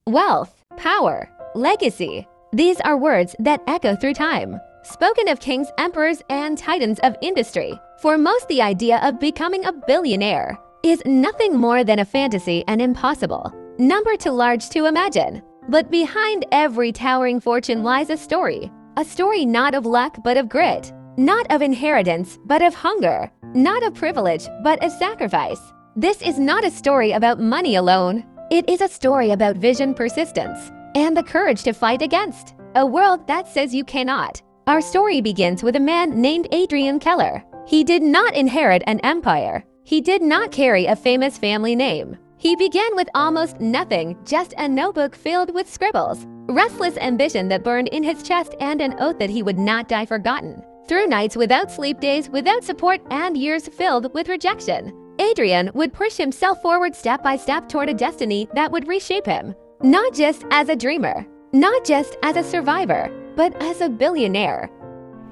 Wealth, power, legacy. These are words that echo through time, spoken of kings, emperors, and titans of industry. For most, the idea of becoming a billionaire is nothing more than a fantasy and impossible number too large to imagine. But behind every towering fortune lies a story not of luck but of grit, not of inheritance but of hunger, not of privilege but of sacrifice. This is not a story about money alone. It is a story about vision, persistence, and the courage to fight against a world that says you cannot. Our story begins with a man named Adrian Keller. He did not inherit an empire. He did not carry a famous family name. He began with almost nothing, just a notebook filled with scribbles, restless ambition that burned in his chest, and an oath that he would not die forgotten. Through nights without sleep, days without support, and years filled with rejection, Adrian would push himself forward step by step toward a destiny that would reshape him, not just as a dreamer, not just as a survivor, but as a billionaire.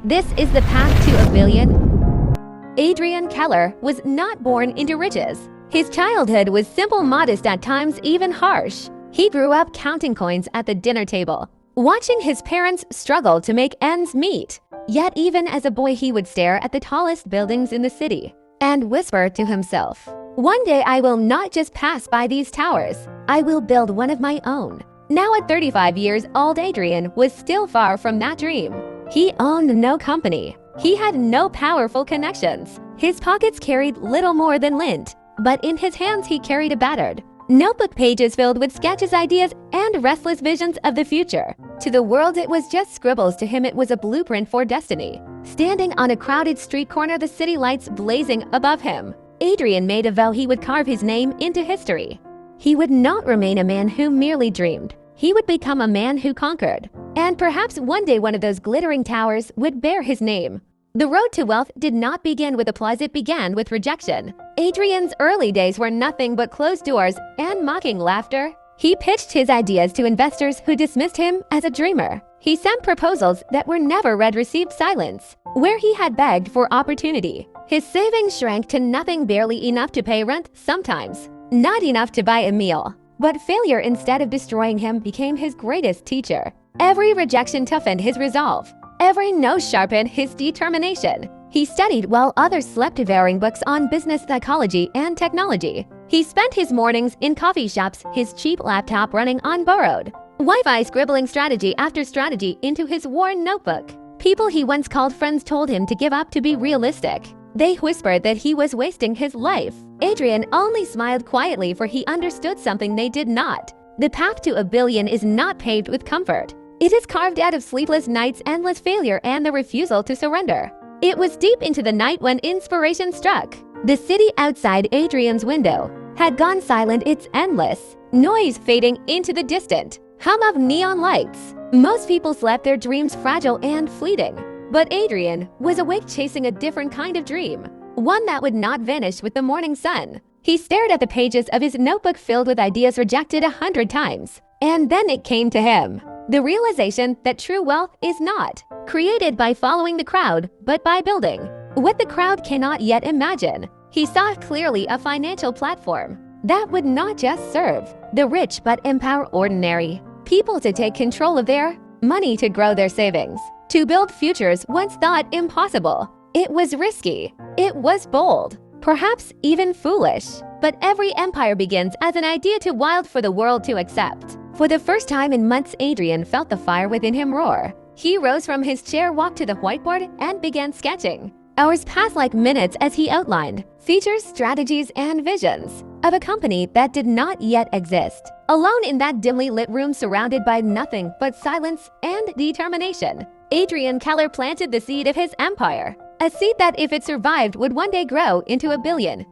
This is the path to a billion. Adrian Keller was not born into riches. His childhood was simple, modest, at times even harsh. He grew up counting coins at the dinner table, watching his parents struggle to make ends meet. Yet even as a boy, he would stare at the tallest buildings in the city and whisper to himself, "One day I will not just pass by these towers, I will build one of my own." Now at 35 years old, Adrian was still far from that dream. He owned no company. He had no powerful connections. His pockets carried little more than lint, but in his hands he carried a battered notebook, pages filled with sketches, ideas, and restless visions of the future. To the world, it was just scribbles. To him, it was a blueprint for destiny. Standing on a crowded street corner, the city lights blazing above him, Adrian made a vow he would carve his name into history. He would not remain a man who merely dreamed. He would become a man who conquered. And perhaps one day one of those glittering towers would bear his name. The road to wealth did not begin with applause, it began with rejection. Adrian's early days were nothing but closed doors and mocking laughter. He pitched his ideas to investors who dismissed him as a dreamer. He sent proposals that were never read, received silence. Where he had begged for opportunity, his savings shrank to nothing, barely enough to pay rent, sometimes not enough to buy a meal. But failure, instead of destroying him, became his greatest teacher. Every rejection toughened his resolve. Every no sharpened his determination. He studied while others slept, devouring books on business, psychology, and technology. He spent his mornings in coffee shops, his cheap laptop running on borrowed Wi-Fi, scribbling strategy after strategy into his worn notebook. People he once called friends told him to give up, to be realistic. They whispered that he was wasting his life. Adrian only smiled quietly, for he understood something they did not. The path to a billion is not paved with comfort. It is carved out of sleepless nights, endless failure, and the refusal to surrender. It was deep into the night when inspiration struck. The city outside Adrian's window had gone silent, its endless noise fading into the distant hum of neon lights. Most people slept, their dreams fragile and fleeting. But Adrian was awake, chasing a different kind of dream, one that would not vanish with the morning sun. He stared at the pages of his notebook filled with ideas rejected 100 times. And then it came to him. The realization that true wealth is not created by following the crowd, but by building what the crowd cannot yet imagine. He saw clearly a financial platform that would not just serve the rich, but empower ordinary people to take control of their money, to grow their savings, to build futures once thought impossible. It was risky. It was bold, perhaps even foolish. But every empire begins as an idea too wild for the world to accept. For the first time in months, Adrian felt the fire within him roar. He rose from his chair, walked to the whiteboard, and began sketching. Hours passed like minutes as he outlined features, strategies, and visions of a company that did not yet exist. Alone in that dimly lit room, surrounded by nothing but silence and determination, Adrian Keller planted the seed of his empire. A seed that, if it survived, would one day grow into a billion.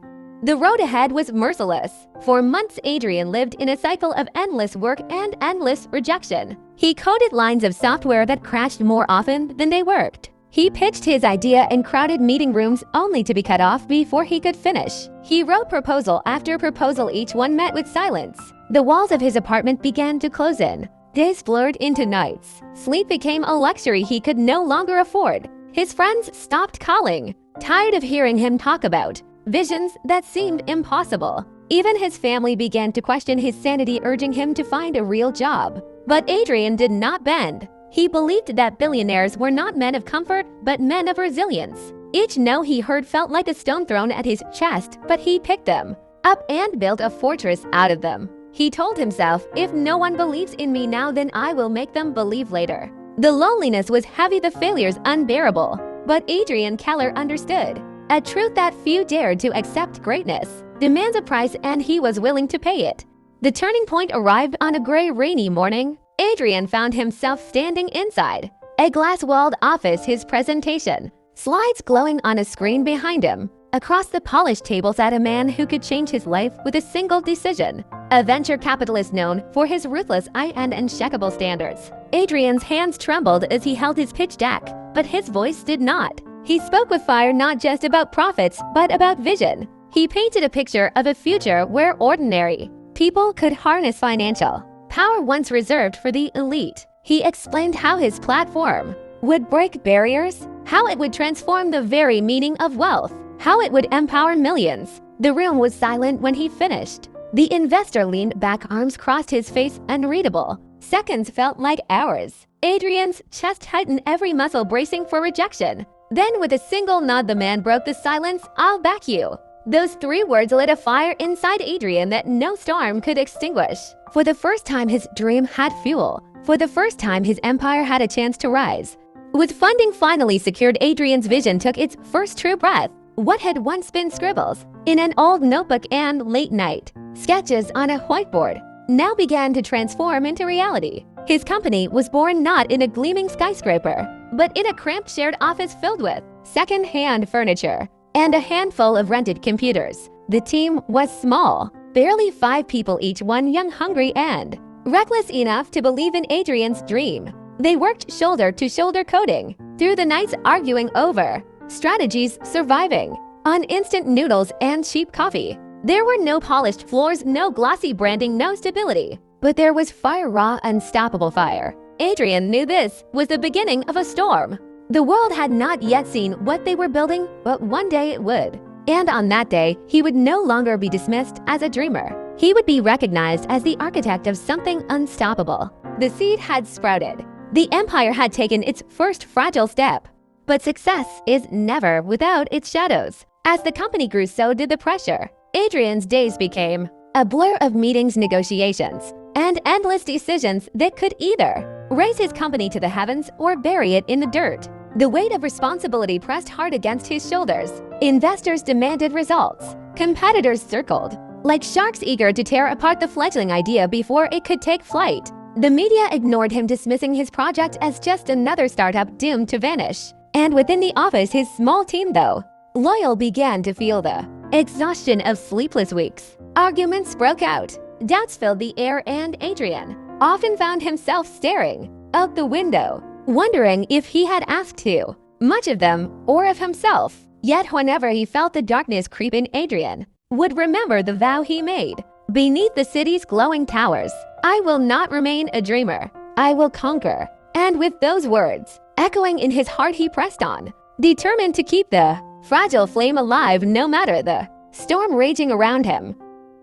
The road ahead was merciless. For months, Adrian lived in a cycle of endless work and endless rejection. He coded lines of software that crashed more often than they worked. He pitched his idea in crowded meeting rooms, only to be cut off before he could finish. He wrote proposal after proposal, each one met with silence. The walls of his apartment began to close in. Days blurred into nights. Sleep became a luxury he could no longer afford. His friends stopped calling, tired of hearing him talk about visions that seemed impossible. Even his family began to question his sanity, urging him to find a real job. But Adrian did not bend. He believed that billionaires were not men of comfort, but men of resilience. Each no he heard felt like a stone thrown at his chest, but he picked them up and built a fortress out of them. He told himself, if no one believes in me now, then I will make them believe later. The loneliness was heavy, the failures unbearable. But Adrian Keller understood a truth that few dared to accept: greatness demands a price, and he was willing to pay it. The turning point arrived on a gray, rainy morning. Adrian found himself standing inside a glass-walled office, his presentation slides glowing on a screen behind him. Across the polished table sat a man who could change his life with a single decision, a venture capitalist known for his ruthless eye and unshakable standards. Adrian's hands trembled as he held his pitch deck, but his voice did not. He spoke with fire, not just about profits, but about vision. He painted a picture of a future where ordinary people could harness financial power once reserved for the elite. He explained how his platform would break barriers, how it would transform the very meaning of wealth, how it would empower millions. The room was silent when he finished. The investor leaned back, arms crossed, his face unreadable. Seconds felt like hours. Adrian's chest tightened, every muscle bracing for rejection. Then with a single nod, the man broke the silence. I'll back you. Those 3 words lit a fire inside Adrian that no storm could extinguish. For the first time, his dream had fuel. For the first time, his empire had a chance to rise. With funding finally secured, Adrian's vision took its first true breath. What had once been scribbles in an old notebook and late-night sketches on a whiteboard now began to transform into reality. His company was born not in a gleaming skyscraper, but in a cramped shared office filled with second-hand furniture and a handful of rented computers. The team was small, barely 5 people each, one young, hungry, and reckless enough to believe in Adrian's dream. They worked shoulder to shoulder, coding through the nights, arguing over strategies, surviving on instant noodles and cheap coffee. There were no polished floors, no glossy branding, no stability. But there was fire, raw, unstoppable fire. Adrian knew this was the beginning of a storm. The world had not yet seen what they were building, but one day it would. And on that day, he would no longer be dismissed as a dreamer. He would be recognized as the architect of something unstoppable. The seed had sprouted. The empire had taken its first fragile step. But success is never without its shadows. As the company grew, so did the pressure. Adrian's days became a blur of meetings, negotiations, and endless decisions that could either raise his company to the heavens or bury it in the dirt. The weight of responsibility pressed hard against his shoulders. Investors demanded results. Competitors circled like sharks, eager to tear apart the fledgling idea before it could take flight. The media ignored him, dismissing his project as just another startup doomed to vanish. And within the office, his small team, though loyal, began to feel the exhaustion of sleepless weeks. Arguments broke out. Doubts filled the air, and Adrian often found himself staring out the window, wondering if he had asked too much of them or of himself. Yet whenever he felt the darkness creep in, Adrian would remember the vow he made beneath the city's glowing towers. I will not remain a dreamer. I will conquer. And with those words echoing in his heart, he pressed on, determined to keep the fragile flame alive no matter the storm raging around him.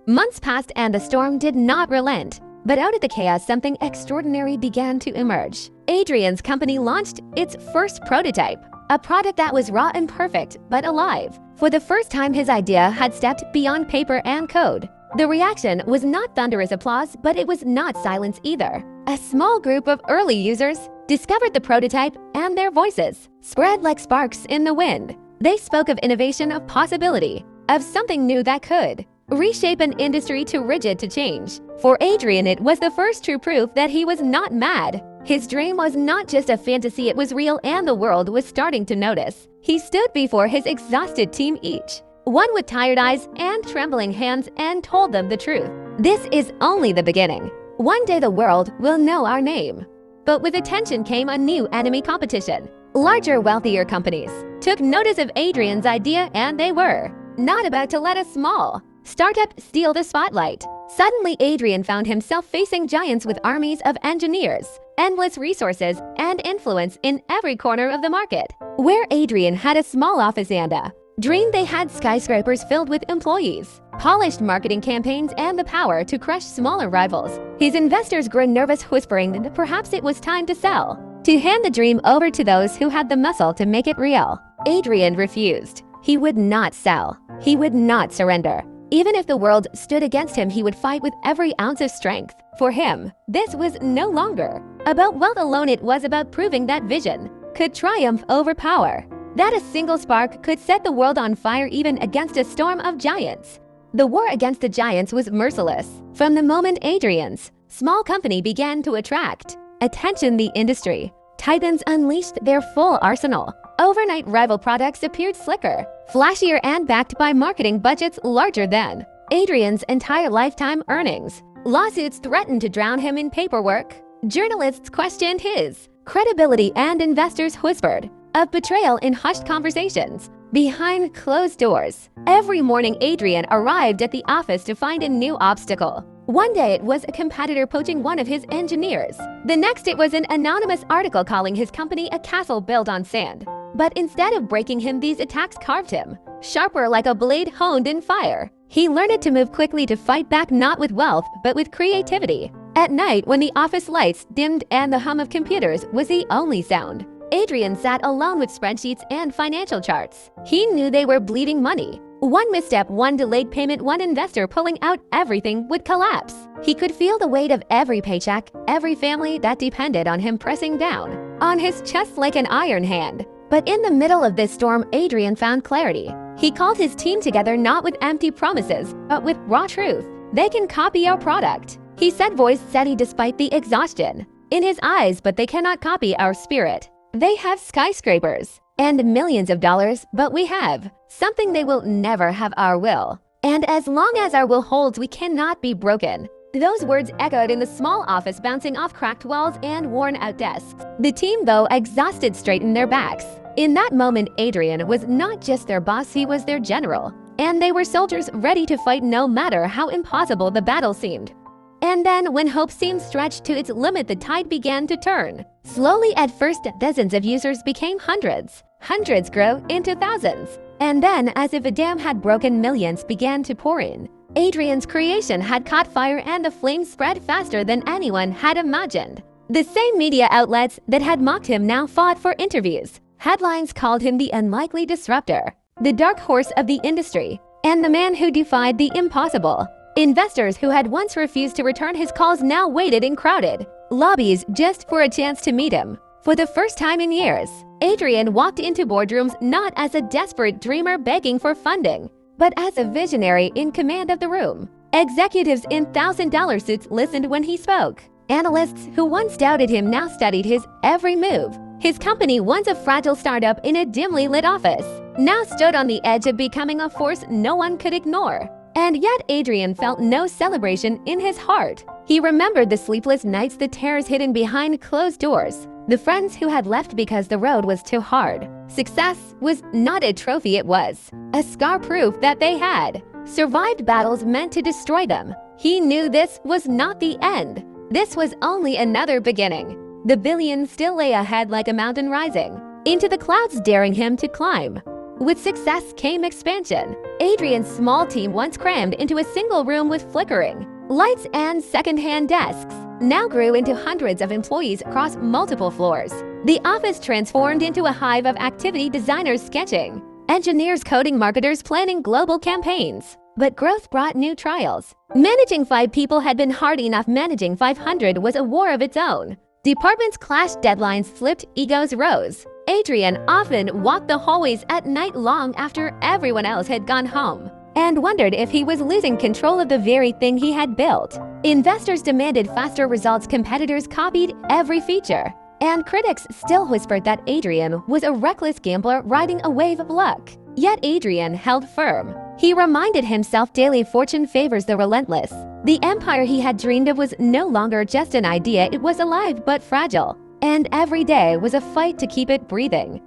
Months passed and the storm did not relent. But out of the chaos, something extraordinary began to emerge. Adrian's company launched its first prototype, a product that was raw, imperfect, but alive. For the first time, his idea had stepped beyond paper and code. The reaction was not thunderous applause, but it was not silence either. A small group of early users discovered the prototype, and their voices spread like sparks in the wind. They spoke of innovation, of possibility, of something new that could reshape an industry too rigid to change. For Adrian, it was the first true proof that he was not mad. His dream was not just a fantasy, it was real, and the world was starting to notice. He stood before his exhausted team, each one with tired eyes and trembling hands, and told them the truth. This is only the beginning. One day the world will know our name. But with attention came a new enemy: competition. Larger, wealthier companies took notice of Adrian's idea, and they were not about to let a small startup steal the spotlight. Suddenly, Adrian found himself facing giants with armies of engineers, endless resources, and influence in every corner of the market. Where Adrian had a small office and a dreamed they had skyscrapers filled with employees, polished marketing campaigns, and the power to crush smaller rivals. His investors grew nervous, whispering that perhaps it was time to sell, to hand the dream over to those who had the muscle to make it real. Adrian refused. He would not sell. He would not surrender. Even if the world stood against him, he would fight with every ounce of strength. For him, this was no longer about wealth alone. It was about proving that vision could triumph over power, that a single spark could set the world on fire even against a storm of giants. The war against the giants was merciless. From the moment Adrian's small company began to attract attention, the industry titans unleashed their full arsenal. Overnight, rival products appeared slicker, flashier, and backed by marketing budgets larger than Adrian's entire lifetime earnings. Lawsuits threatened to drown him in paperwork. Journalists questioned his credibility, and investors whispered of betrayal in hushed conversations behind closed doors. Every morning, Adrian arrived at the office to find a new obstacle. One day it was a competitor poaching one of his engineers. The next it was an anonymous article calling his company a castle built on sand. But instead of breaking him, these attacks carved him, sharper like a blade honed in fire. He learned to move quickly, to fight back not with wealth, but with creativity. At night, when the office lights dimmed and the hum of computers was the only sound, Adrian sat alone with spreadsheets and financial charts. He knew they were bleeding money. One misstep, one delayed payment, one investor pulling out everything would collapse. He could feel the weight of every paycheck, every family that depended on him pressing down on his chest like an iron hand. But in the middle of this storm, Adrian found clarity. He called his team together, not with empty promises, but with raw truth. They can copy our product, he said, voice steady despite the exhaustion in his eyes, but they cannot copy our spirit. They have skyscrapers and millions of dollars, but we have something they will never have: our will. And as long as our will holds, we cannot be broken. Those words echoed in the small office, bouncing off cracked walls and worn-out desks. The team, though exhausted, straightened their backs. In that moment, Adrian was not just their boss, he was their general. And they were soldiers ready to fight no matter how impossible the battle seemed. And then, when hope seemed stretched to its limit, the tide began to turn. Slowly, at first, dozens of users became hundreds. Hundreds grew into thousands. And then, as if a dam had broken, millions began to pour in. Adrian's creation had caught fire, and the flames spread faster than anyone had imagined. The same media outlets that had mocked him now fought for interviews. Headlines called him the unlikely disruptor, the dark horse of the industry, and the man who defied the impossible. Investors who had once refused to return his calls now waited in crowded lobbies just for a chance to meet him. For the first time in years, Adrian walked into boardrooms not as a desperate dreamer begging for funding, but as a visionary in command of the room. Executives in $1,000 suits listened when he spoke. Analysts who once doubted him now studied his every move. His company, once a fragile startup in a dimly lit office, now stood on the edge of becoming a force no one could ignore. And yet Adrian felt no celebration in his heart. He remembered the sleepless nights, the terrors hidden behind closed doors, the friends who had left because the road was too hard. Success was not a trophy, it was a scar, proof that they had survived battles meant to destroy them. He knew this was not the end. This was only another beginning. The billions still lay ahead like a mountain rising into the clouds, daring him to climb. With success came expansion. Adrian's small team, once crammed into a single room with flickering lights and second-hand desks, now grew into hundreds of employees across multiple floors. The office transformed into a hive of activity: designers sketching, engineers coding, marketers planning global campaigns. But growth brought new trials. Managing 5 people had been hard enough. Managing 500 was a war of its own. Departments clashed, deadlines slipped, egos rose. Adrian often walked the hallways at night long after everyone else had gone home and wondered if he was losing control of the very thing he had built. Investors demanded faster results, competitors copied every feature, and critics still whispered that Adrian was a reckless gambler riding a wave of luck. Yet Adrian held firm. He reminded himself daily, fortune favors the relentless. The empire he had dreamed of was no longer just an idea, it was alive but fragile, and every day was a fight to keep it breathing.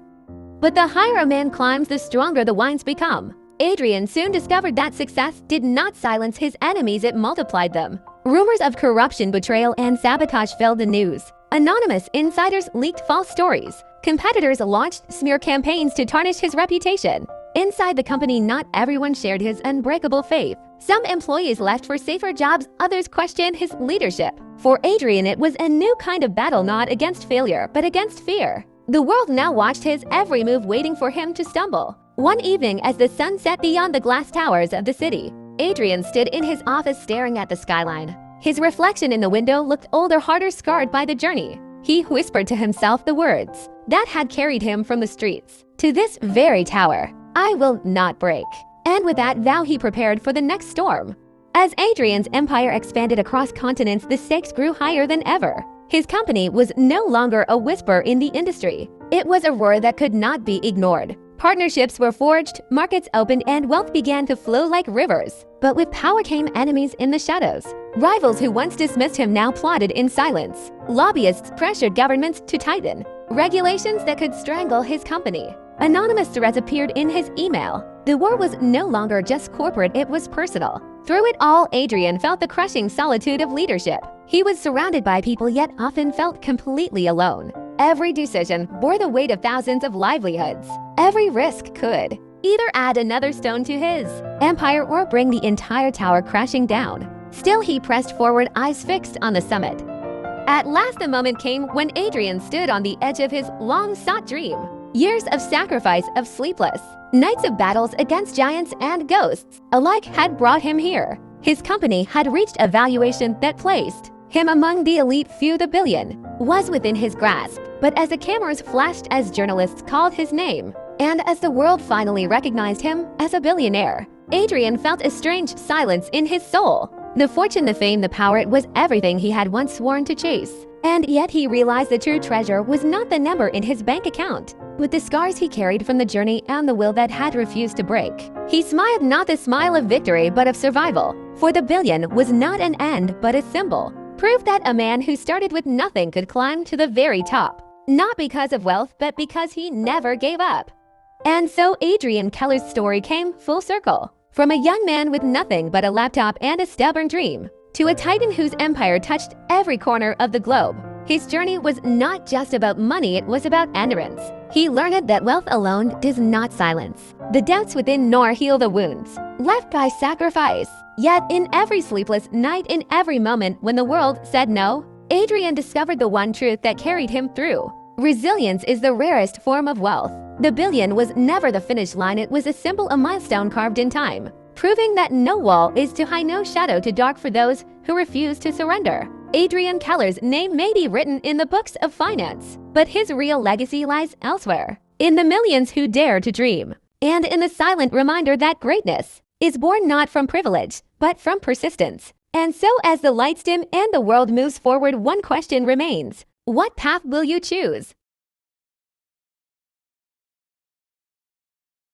But the higher a man climbs, the stronger the winds become. Adrian soon discovered that success did not silence his enemies, it multiplied them. Rumors of corruption, betrayal, and sabotage filled the news. Anonymous insiders leaked false stories. Competitors launched smear campaigns to tarnish his reputation. Inside the company, not everyone shared his unbreakable faith. Some employees left for safer jobs, others questioned his leadership. For Adrian, it was a new kind of battle, not against failure, but against fear. The world now watched his every move, waiting for him to stumble. One evening, as the sun set beyond the glass towers of the city, Adrian stood in his office staring at the skyline. His reflection in the window looked older, harder, scarred by the journey. He whispered to himself the words that had carried him from the streets to this very tower: "I will not break." And with that vow, he prepared for the next storm. As Adrian's empire expanded across continents, the stakes grew higher than ever. His company was no longer a whisper in the industry. It was a roar that could not be ignored. Partnerships were forged, markets opened, and wealth began to flow like rivers. But with power came enemies in the shadows. Rivals who once dismissed him now plotted in silence. Lobbyists pressured governments to tighten regulations that could strangle his company. Anonymous threats appeared in his email. The war was no longer just corporate, it was personal. Through it all, Adrian felt the crushing solitude of leadership. He was surrounded by people, yet often felt completely alone. Every decision bore the weight of thousands of livelihoods. Every risk could either add another stone to his empire or bring the entire tower crashing down. Still, he pressed forward, eyes fixed on the summit. At last, the moment came when Adrian stood on the edge of his long-sought dream. Years of sacrifice, of sleepless nights, of battles against giants and ghosts alike had brought him here. His company had reached a valuation that placed him among the elite few. The billion was within his grasp. But as the cameras flashed, as journalists called his name, and as the world finally recognized him as a billionaire, Adrian felt a strange silence in his soul. The fortune, the fame, the power, it was everything he had once sworn to chase. And yet he realized the true treasure was not the number in his bank account, but the scars he carried from the journey and the will that had refused to break. He smiled, not the smile of victory, but of survival. For the billion was not an end, but a symbol. Proof that a man who started with nothing could climb to the very top. Not because of wealth, but because he never gave up. And so Adrian Keller's story came full circle. From a young man with nothing but a laptop and a stubborn dream, to a titan whose empire touched every corner of the globe. His journey was not just about money, it was about endurance. He learned that wealth alone does not silence the doubts within nor heal the wounds left by sacrifice. Yet in every sleepless night, in every moment when the world said no, Adrian discovered the one truth that carried him through. Resilience is the rarest form of wealth. The billion was never the finish line, it was a symbol, a milestone carved in time, proving that no wall is too high, no shadow too dark for those who refuse to surrender. Adrian Keller's name may be written in the books of finance, but his real legacy lies elsewhere, in the millions who dare to dream, and in the silent reminder that greatness is born not from privilege, but from persistence. And so as the lights dim and the world moves forward, one question remains: what path will you choose?